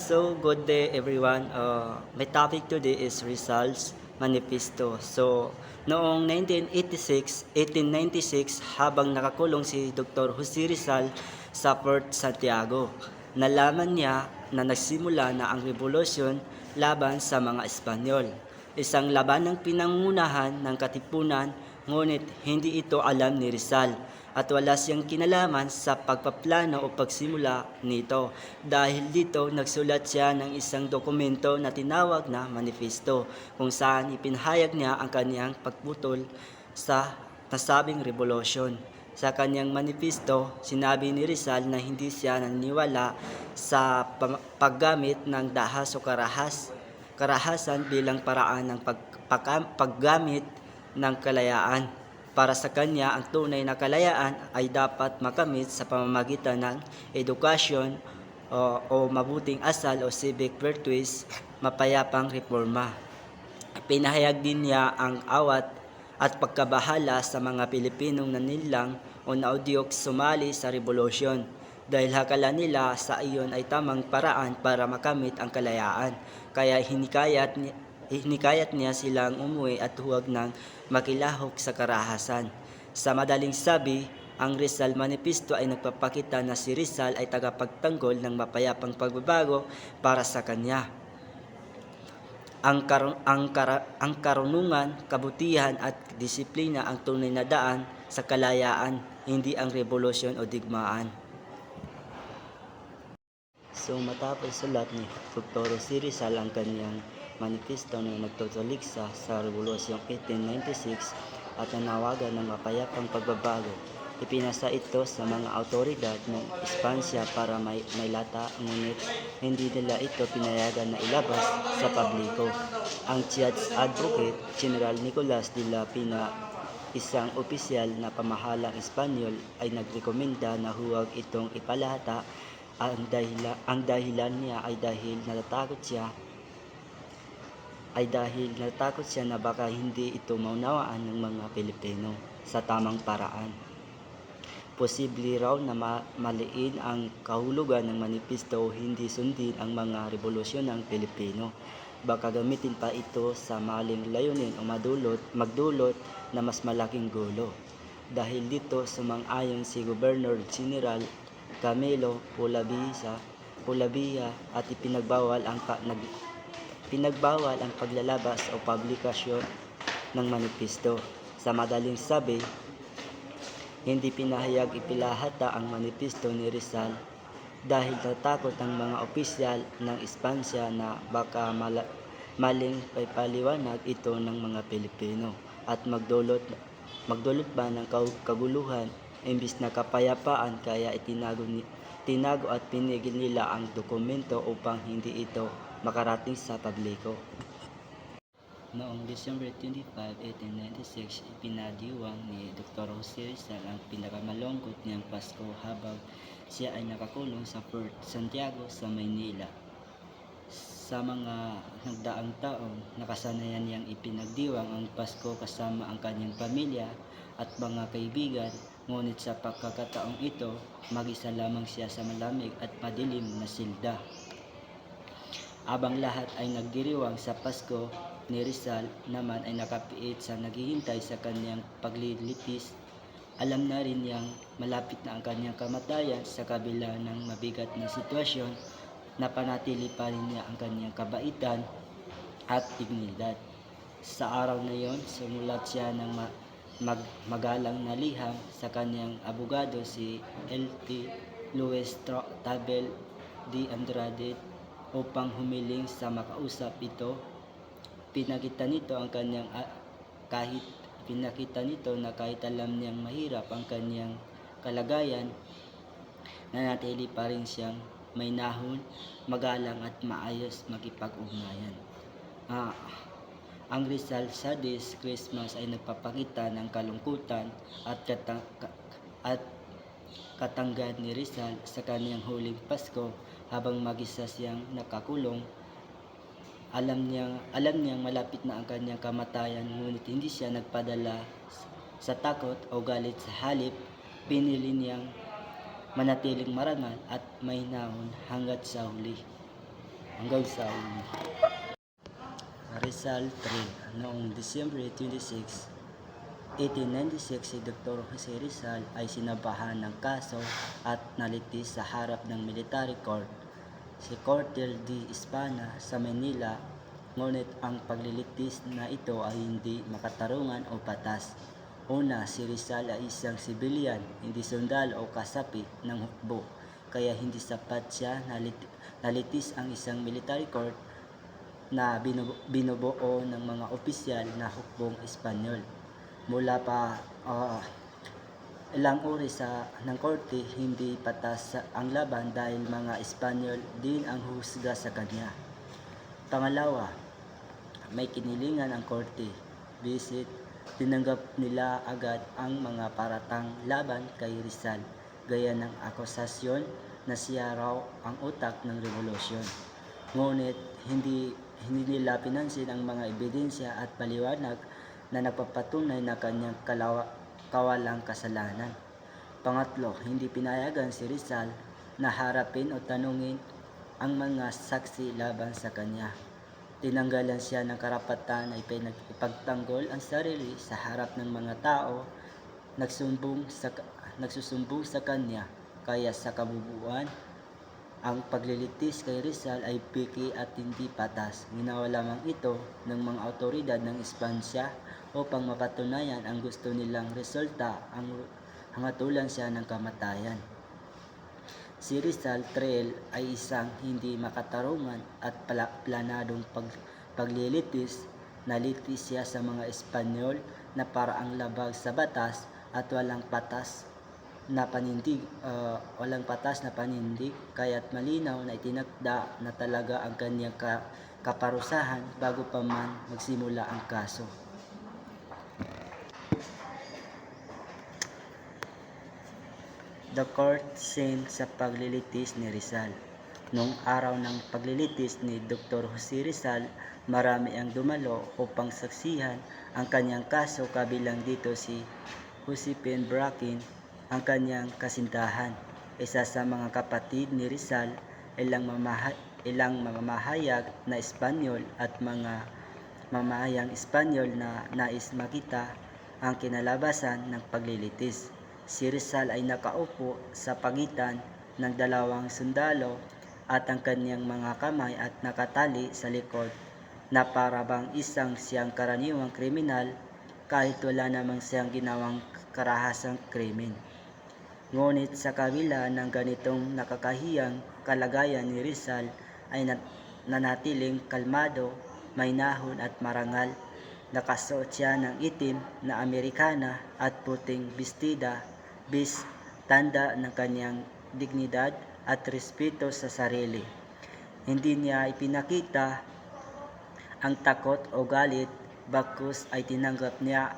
So, good day everyone. My topic today is Rizal's Manifesto. So, noong 1896 habang nakakulong si Dr. Jose Rizal sa Fort Santiago, nalaman niya na nagsimula na ang revolusyon laban sa mga Espanyol. Isang labanang pinangunahan ng Katipunan, ngunit hindi ito alam ni Rizal at wala siyang kinalaman sa pagpaplano o pagsimula nito. Dahil dito, nagsulat siya ng isang dokumento na tinawag na Manifesto, kung saan ipinahayag niya ang kaniyang pagputol sa nasabing revolusyon. Sa kanyang manifesto, sinabi ni Rizal na hindi siya naniniwala sa paggamit ng dahas o karahasan bilang paraan ng paggamit ng kalayaan. Para sa kanya, ang tunay na kalayaan ay dapat makamit sa pamamagitan ng edukasyon o mabuting asal o civic virtues, mapayapang reforma. Pinahayag din niya ang awat at pagkabahala sa mga Pilipinong nanilang o naudyok sumali sa revolusyon dahil hakala nila sa iyon ay tamang paraan para makamit ang kalayaan. Kaya hinikayat niya silang umuwi at huwag nang makilahok sa karahasan. Sa madaling sabi, ang Rizal Manifesto ay nagpapakita na si Rizal ay tagapagtanggol ng mapayapang pagbabago para sa kanya. Ang karunungan, kabutihan at disiplina ang tunay na daan sa kalayaan, hindi ang revolusyon o digmaan. So matapos sulat ni Dr. Jose Rizal ang kanyang manifesto na nagtutuligsa sa Revolusyong 1896 at nanawagan ng mapayapang pagbabago, ipinasa ito sa mga autoridad ng Espansya para may lata, ngunit hindi nila ito pinayagan na ilabas sa publiko. Ang Chief's Advocate, General Nicolas de la Pina, isang opisyal na pamahalang Espanyol, ay nagrekomenda na huwag itong ipalahata. Ang dahilan niya ay dahil natatakot siya na baka hindi ito maunawaan ng mga Pilipino sa tamang paraan. Posible raw na maliin ang kahulugan ng manifesto o hindi sundin ang mga revolusyonang Pilipino. Baka gamitin pa ito sa maling layunin o magdulot na mas malaking gulo. Dahil dito, sumang-ayon si Governor General Camilo Polavia at pinagbawal ang paglalabas o publikasyon ng manifesto. Sa madaling sabi, hindi pinahayag ipilahata ang manifesto ni Rizal dahil natakot ang mga opisyal ng Espansya na baka maling paliwanag ito ng mga Pilipino at magdulot ba ng kaguluhan imbis na kapayapaan, kaya tinago at pinigil nila ang dokumento upang hindi ito makarating sa publiko. Noong December 25, 1896, ipinadiwang ni Dr. Jose Rizal ang pinakamalungkot niyang Pasko habang siya ay nakakulong sa Fort Santiago sa Maynila. Sa mga nagdaang taon, nakasanayan niyang ipinagdiwang ang Pasko kasama ang kanyang pamilya at mga kaibigan, ngunit sa pagkakataong ito, mag-isa lamang siya sa malamig at madilim na silda. Abang lahat ay nagdiriwang sa Pasko, ni Rizal naman ay nakapiit sa naghihintay sa kanyang paglilitis. Alam na rin niyang malapit na ang kanyang kamatayan. Sa kabila ng mabigat na sitwasyon, napanatili pa rin niya ang kanyang kabaitan at dignidad. Sa araw na iyon, sumulat siya ng magalang na liham sa kanyang abogado si L.T. Luis Tabel de Andrade upang humiling sa makausap ito. Pinakita nito na kahit alam niyang mahirap ang kanyang kalagayan, nanatili pa rin siyang mahinahon, magalang at maayos makipag-ugnayan. Ang Rizal sa this Christmas ay nagpapakita ng kalungkutan at katanggan ni Rizal sa kanyang huling Pasko habang mag-isa siyang nakakulong. Alam niyang malapit na ang kanyang kamatayan, ngunit hindi siya nagpadala sa takot o galit. Sa halip, pinili niyang manatiling marangal at mahinahon hanggat sa huli. hanggang sa Rizal Trail. Noong December 26, 1896, si Dr. Jose Rizal ay sinabahan ng kaso at nalitis sa harap ng military court, si Corte de Espana sa Manila. Ngunit ang paglilitis na ito ay hindi makatarungan o patas. Una, si Rizal ay isang sibilyan, hindi sundalo o kasapi ng hukbo, kaya hindi sapat siya nalitis ang isang military court na binubuo ng mga opisyal na hukbong Espanyol. Mula pa ilang oras ng korte, hindi patas ang laban dahil mga Espanyol din ang husga sa kanya. Pangalawa, may kinilingan ang korte. Visit, tinanggap nila agad ang mga paratang laban kay Rizal, gaya ng akusasyon na siya raw ang utak ng revolusyon. Ngunit hindi nila pinansin ang mga ebidensya at paliwanag na nagpapatunay na kanyang kawalang kasalanan. Pangatlo, hindi pinayagan si Rizal na harapin o tanungin ang mga saksi laban sa kanya. Tinanggalan siya ng karapatan na ipagtanggol ang sarili sa harap ng mga tao nagsusumbong sa kanya, kaya sa kabubuan, ang paglilitis kay Rizal ay piki at hindi patas. Ginawa lamang ito ng mga awtoridad ng Espansya upang mapatunayan ang gusto nilang resulta, ang hangatulan siya ng kamatayan. Si Rizal Trail ay isang hindi makatarungan at planadong paglilitis. Nalitis siya sa mga Espanyol na paraang labag sa batas at walang patas na panindig, kaya't malinaw na itinakda na talaga ang kanyang kaparusahan bago pa man magsimula ang kaso. The court scene sa paglilitis ni Rizal. Noong araw ng paglilitis ni Dr. Jose Rizal, marami ang dumalo upang saksihan ang kanyang kaso, kabilang dito si Josephine Bracken, ang kanyang kasintahan. Isa sa mga kapatid ni Rizal, ilang mamamahayag na Espanyol at mga mamahayang Espanyol na nais makita ang kinalabasan ng paglilitis. Si Rizal ay nakaupo sa pagitan ng dalawang sundalo at ang kanyang mga kamay at nakatali sa likod na para bang isang siyang karaniwang kriminal, kahit wala namang siyang ginawang karahasang krimen. Ngunit sa kabila ng ganitong nakakahiyang kalagayan ni Rizal ay nanatiling kalmado, mahinahon at marangal. Nakasuot siya ng itim na Amerikana at puting bestida, tanda ng kanyang dignidad at respeto sa sarili. Hindi niya ipinakita ang takot o galit, bagkus ay tinanggap niya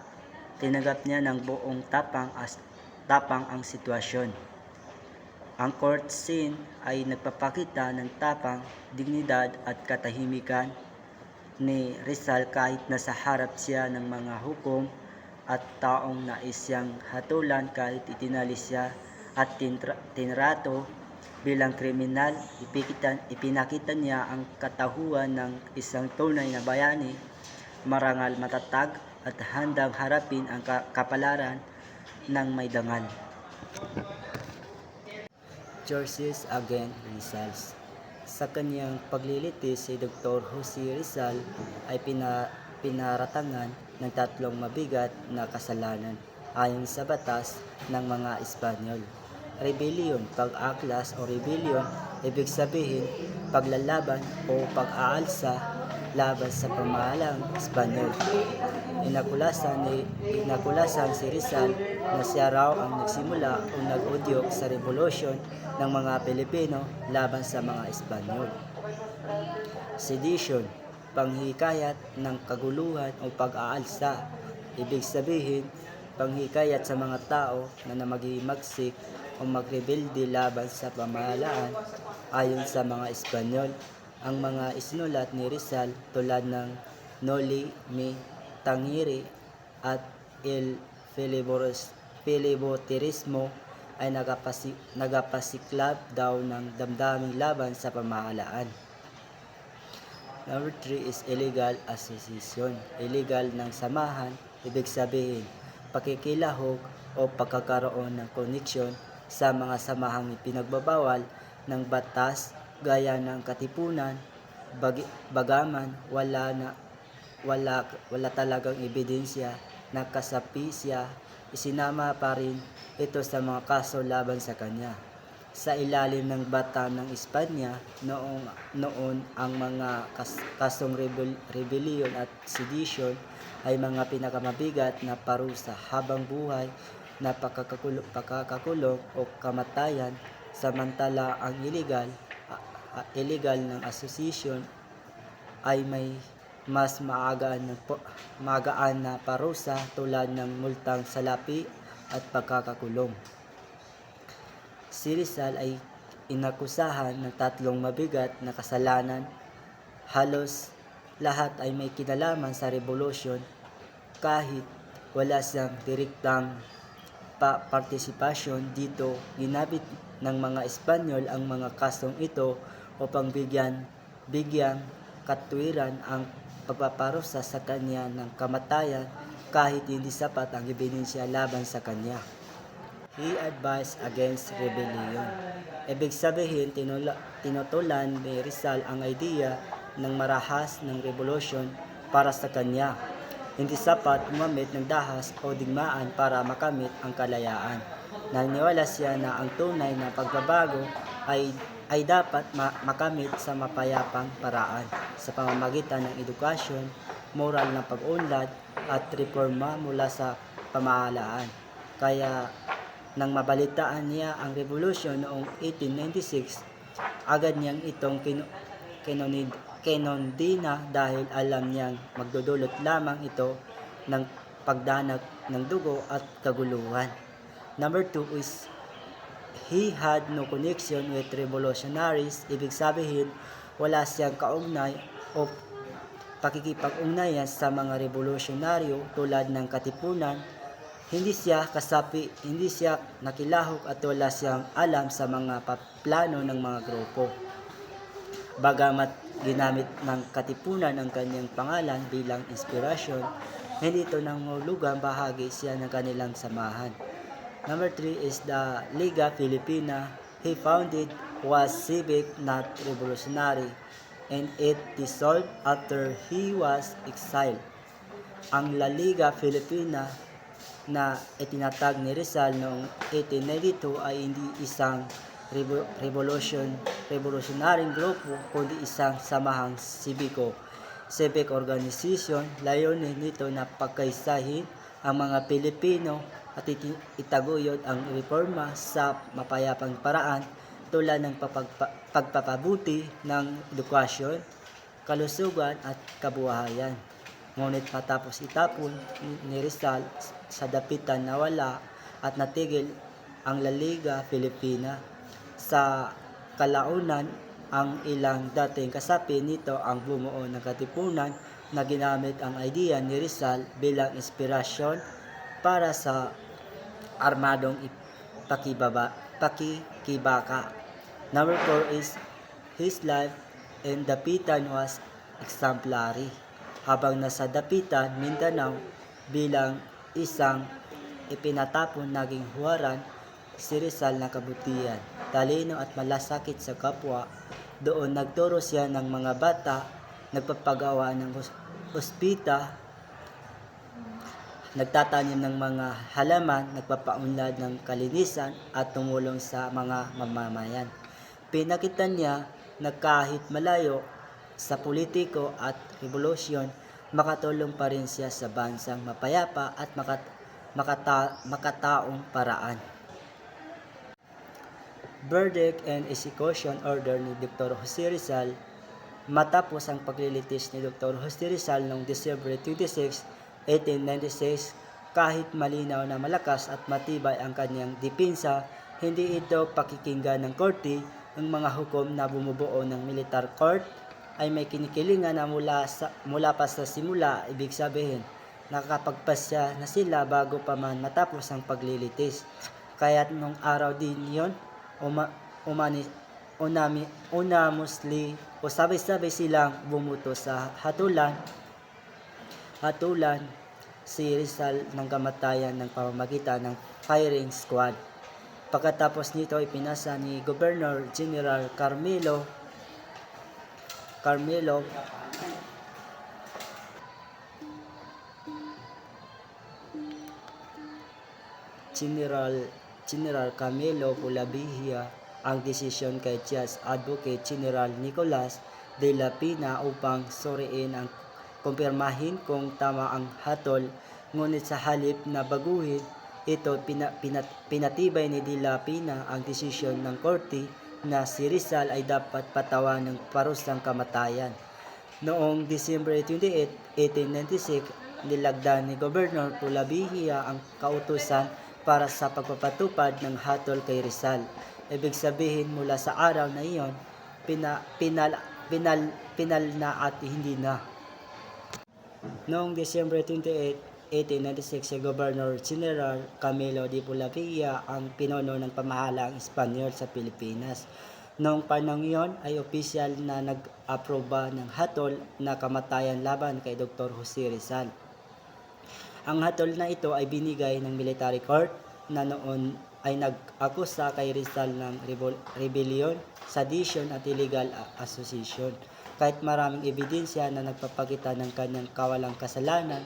ng buong tapang ang sitwasyon. Ang court scene ay nagpapakita ng tapang, dignidad at katahimikan ni Rizal kahit nasa harap siya ng mga hukom at taong nais siyang hatulan. Kahit itinalis siya at tinrato bilang kriminal, ipinakita niya ang katauhan ng isang tunay na bayani, marangal, matatag at handang harapin ang kapalaran ng may dangal. Charges against Rizal. Sa kanyang paglilitis, si Dr. Jose Rizal ay pinaratangan ng tatlong mabigat na kasalanan ayon sa batas ng mga Espanyol. Rebellion, pag-aklas o rebellion, ibig sabihin paglalaban o pag-aalsa laban sa pamahalaang Espanyol. Inakulasan si Rizal na siya raw ang nagsimula o nag-udyok sa revolusyon ng mga Pilipino laban sa mga Espanyol. Sedition, panghikayat ng kaguluhan o pag-aalsa, ibig sabihin panghikayat sa mga tao na maghimagsik o magrebelde laban sa pamahalaan ayon sa mga Espanyol. Ang mga isinulat ni Rizal tulad ng Noli Me Tangere at El Filibusterismo ay nagapasiklab daw ng damdaming laban sa pamahalaan. Number 3 is illegal association. Illegal ng samahan, ibig sabihin, pakikilahok o pagkakaroon ng koneksyon sa mga samahang ipinagbabawal ng batas gaya ng katipunan, bagaman wala talagang ebidensya na kasapi siya, isinama pa rin ito sa mga kaso laban sa kanya. Sa ilalim ng bata ng Espanya noon ang mga kasong rebellion at sedition ay mga pinakamabigat na parusa habang buhay na pagkakakulong o kamatayan, samantala ang illegal ng association ay may mas magaan na parusa tulad ng multang salapi at pagkakakulong. Si Rizal ay inakusahan ng 3 mabigat na kasalanan. Halos lahat ay may kinalaman sa revolusyon kahit wala siyang direktang partisipasyon dito. Ginamit ng mga Espanyol ang mga kasong ito upang bigyang katwiran ang pagpaparusa sa kanya ng kamatayan kahit hindi sapat ang ebidensya laban sa kanya. He advised against rebellion. Ibig sabihin, tinutulan ni Rizal ang idea ng marahas ng revolusyon para sa kanya. Hindi sapat gumamit ng dahas o digmaan para makamit ang kalayaan. Naniniwala siya na ang tunay na pagbabago ay dapat makamit sa mapayapang paraan sa pamamagitan ng edukasyon, moral na pag-unlad at reforma mula sa pamahalaan. Kaya nang mabalitaan niya ang revolusyon noong 1896, agad niyang itong kinondina dahil alam niyang magdudulot lamang ito ng pagdanag ng dugo at kaguluhan. Number 2 is he had no connection with revolutionaries. Ibig sabihin, wala siyang kaugnay o pakikipag-ugnayan sa mga revolusyonaryo tulad ng katipunan. Hindi siya kasapi, hindi siya nakilahok at wala siyang alam sa mga plano ng mga grupo. Bagamat ginamit ng katipunan ang kanyang pangalan bilang inspirasyon, hindi ito nangulugang bahagi siya ng kanilang samahan. Number 3 is the Liga Filipina. He founded was civic, not revolutionary, and it dissolved after he was exiled. Ang La Liga Filipina na itinatag ni Rizal noong 1892 ay hindi isang revolutionaryong grupo kundi isang samahang civic organization. Layunin nito na pagkaisahin ang mga Pilipino at itaguyod ang reforma sa mapayapang paraan tulad ng pagpapabuti ng edukasyon, kalusugan at kabuhayan. Ngunit matapos itapon ni Rizal sa dapitan nawala at natigil ang La Liga Filipina. Sa kalaunan, ang ilang dating kasapi nito ang bumuo ng katipunan na ginamit ang idea ni Rizal bilang inspirasyon para sa armadong pakikibaka. Number 4 is his life in Dapitan was exemplary. Habang nasa Dapitan, Mindanao, bilang isang ipinatapon naging huwaran si Rizal ng kabutihan, talino at malasakit sa kapwa. Doon nagturo siya ng mga bata, nagpapagawa ng ospita, nagtatanim ng mga halaman, nagpapaunlad ng kalinisan at tumulong sa mga mamamayan. Pinakita niya na kahit malayo sa politiko at revolusyon, makatulong pa rin siya sa bansang mapayapa at makataong paraan. Verdict and execution order ni Dr. Jose Rizal. Matapos ang paglilitis ni Dr. Jose Rizal noong December 26, 1896, kahit malinaw na malakas at matibay ang kanyang depensa, hindi ito pakikinggan ng korte. Ang mga hukom na bumubuo ng militar court ay may kinikilingan na mula pa sa simula. Ibig sabihin, nakakapagpasya na sila bago pa man matapos ang paglilitis. Kaya't nung araw din yon, unanimously o sabay-sabay silang bumuto sa hatulan si Rizal ng kamatayan ng pamamagitan ng firing squad. Pagkatapos nito ay pinasa ni Governor General Carmelo Polavija ang desisyon kay Judge Advocate General Nicolas de la Pina upang suriin ang kumpirmahin kung tama ang hatol, ngunit sa halip na baguhin ito, pinatibay ni de la Pina ang desisyon ng korte na si Rizal ay dapat patawan ng parusang kamatayan. Noong December 28, 1896, nilagda ni Governor Polavija ang kautusan para sa pagpapatupad ng hatol kay Rizal. Ibig sabihin, mula sa araw na iyon, pinal na at hindi na. Noong December 28, 1896, si Governor General Camilo de Polavija ang pinuno ng pamahalaang Espanyol sa Pilipinas. Noong panahon iyon ay opisyal na nag-aproba ng hatol na kamatayan laban kay Dr. Jose Rizal. Ang hatol na ito ay binigay ng military court na noon ay nag-akusa kay Rizal ng rebellion, sedition at illegal association. Kahit maraming ebidensya na nagpapakita ng kanyang kawalang kasalanan,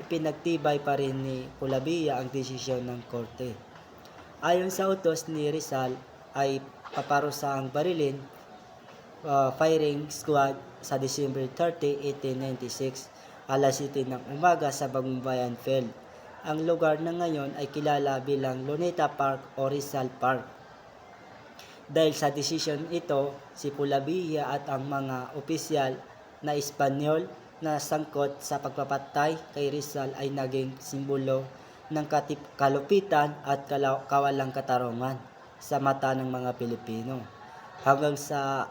ipinagtibay pa rin ni Polavija ang desisyon ng korte. Ayon sa utos ni Rizal ay paparusahang barilin firing squad sa December 30, 1896, alas 7 ng umaga sa Bagumbayan Field. Ang lugar na ngayon ay kilala bilang Luneta Park o Rizal Park. Dahil sa desisyon ito, si Polavija at ang mga opisyal na Espanyol na sangkot sa pagpapatay kay Rizal ay naging simbolo ng kalupitan at kawalang katarungan sa mata ng mga Pilipino. Hanggang sa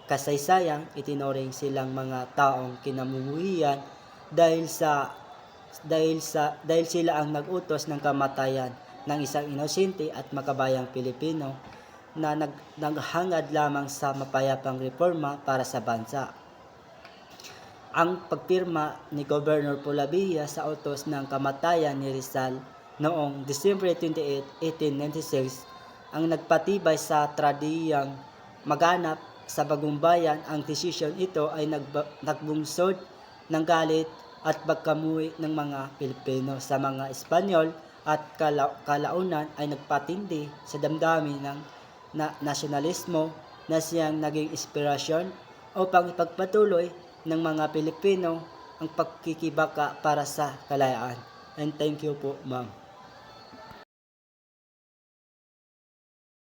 kasaysayan, itinuring silang mga taong kinamumuhian dahil sila ang nag-utos ng kamatayan ng isang inosente at makabayang Pilipino na naghangad lamang sa mapayapang reforma para sa bansa. Ang pagpirma ni Governor Polavija sa utos ng kamatayan ni Rizal noong December 28, 1896 ang nagpatibay sa tradiyang maganap sa Bagumbayan. Ang desisyon ito ay nagbungsod ng galit at pagkamuhi ng mga Pilipino sa mga Espanyol at kalaunan ay nagpatindi sa damdamin ng nasyonalismo na siyang naging inspirasyon upang ipagpatuloy ng mga Pilipino ang pagkikibaka para sa kalayaan. And thank you po, ma'am.